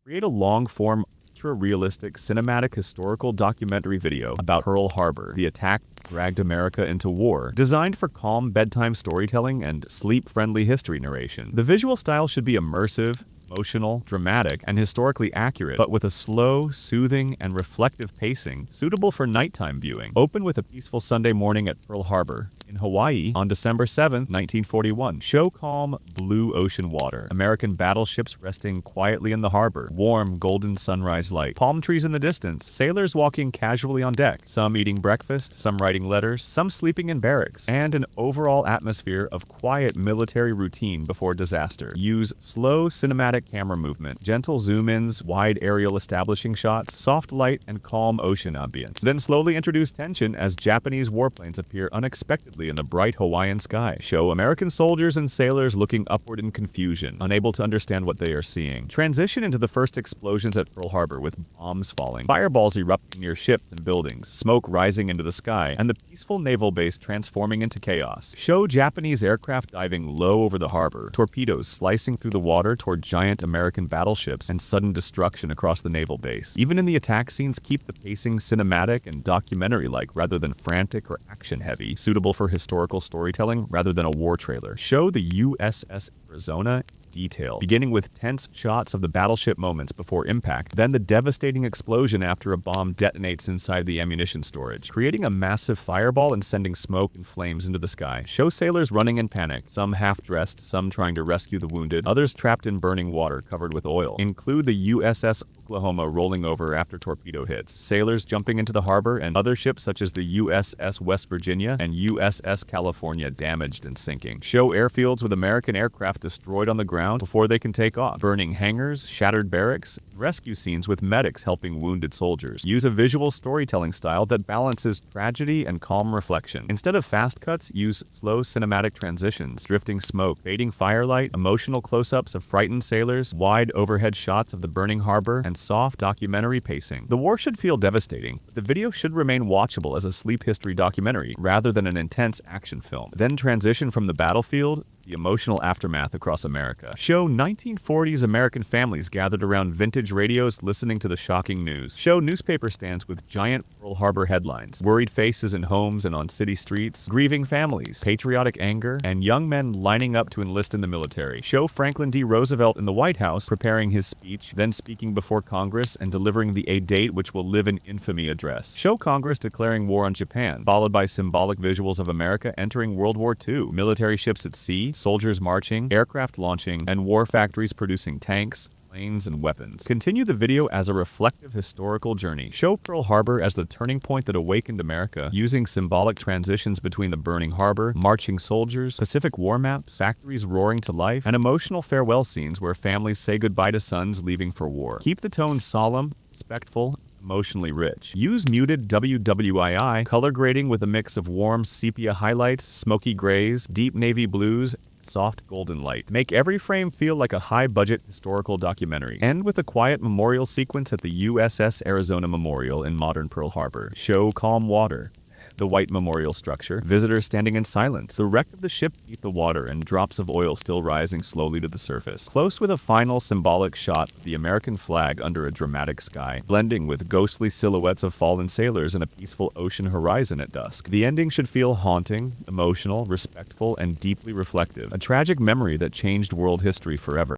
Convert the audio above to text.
Create a long-form, ultra-realistic cinematic historical documentary video about Pearl Harbor, the attack that dragged America into war, designed for calm bedtime storytelling and sleep-friendly history narration. The visual style should be immersive, emotional, dramatic, and historically accurate, but with a slow, soothing, and reflective pacing suitable for nighttime viewing. Open with a peaceful Sunday morning at Pearl Harbor in Hawaii on December 7, 1941. Show calm, blue ocean water, American battleships resting quietly in the harbor, warm, golden sunrise light, palm trees in the distance, sailors walking casually on deck, some eating breakfast, some writing letters, some sleeping in barracks, and an overall atmosphere of quiet military routine before disaster. Use slow cinematic camera movement, gentle zoom-ins, wide aerial establishing shots, soft light, and calm ocean ambience. Then slowly introduce tension as Japanese warplanes appear unexpectedly in the bright Hawaiian sky. Show American soldiers and sailors looking upward in confusion, unable to understand what they are seeing. Transition into the first explosions at Pearl Harbor with bombs falling, fireballs erupting near ships and buildings, smoke rising into the sky, and the peaceful naval base transforming into chaos. Show Japanese aircraft diving low over the harbor, torpedoes slicing through the water toward giant American battleships, and sudden destruction across the naval base. Even in the attack scenes, keep the pacing cinematic and documentary-like rather than frantic or action-heavy, suitable for historical storytelling rather than a war trailer. Show the USS Arizona detail, beginning with tense shots of the battleship moments before impact, then the devastating explosion after a bomb detonates inside the ammunition storage, creating a massive fireball and sending smoke and flames into the sky. Show sailors running in panic, some half-dressed, some trying to rescue the wounded, others trapped in burning water covered with oil. Include the USS Oklahoma rolling over after torpedo hits, sailors jumping into the harbor, and other ships such as the USS West Virginia and USS California damaged and sinking. Show airfields with American aircraft destroyed on the ground before they can take off, burning hangars, shattered barracks, rescue scenes with medics helping wounded soldiers. Use a visual storytelling style that balances tragedy and calm reflection. Instead of fast cuts, use slow cinematic transitions, drifting smoke, fading firelight, emotional close-ups of frightened sailors, wide overhead shots of the burning harbor, and soft documentary pacing. The war should feel devastating, but the video should remain watchable as a sleep history documentary rather than an intense action film. Then transition from the battlefield, the emotional aftermath across America. Show 1940s American families gathered around vintage radios listening to the shocking news. Show newspaper stands with giant Pearl Harbor headlines, worried faces in homes and on city streets, grieving families, patriotic anger, and young men lining up to enlist in the military. Show Franklin D. Roosevelt in the White House preparing his speech, then speaking before Congress and delivering the "A Date Which Will Live in Infamy" address. Show Congress declaring war on Japan, followed by symbolic visuals of America entering World War II, military ships at sea, soldiers marching, aircraft launching, and war factories producing tanks, planes, and weapons. Continue the video as a reflective historical journey. Show Pearl Harbor as the turning point that awakened America, using symbolic transitions between the burning harbor, marching soldiers, Pacific War maps, factories roaring to life, and emotional farewell scenes where families say goodbye to sons leaving for war. Keep the tone solemn, respectful, emotionally rich. Use muted WWII color grading with a mix of warm sepia highlights, smoky grays, deep navy blues, soft golden light. Make every frame feel like a high-budget historical documentary. End with a quiet memorial sequence at the USS Arizona Memorial in modern Pearl Harbor. Show calm water, the white memorial structure, visitors standing in silence, the wreck of the ship beneath the water, and drops of oil still rising slowly to the surface. Close with a final symbolic shot of the American flag under a dramatic sky, blending with ghostly silhouettes of fallen sailors and a peaceful ocean horizon at dusk. The ending should feel haunting, emotional, respectful, and deeply reflective, a tragic memory that changed world history forever.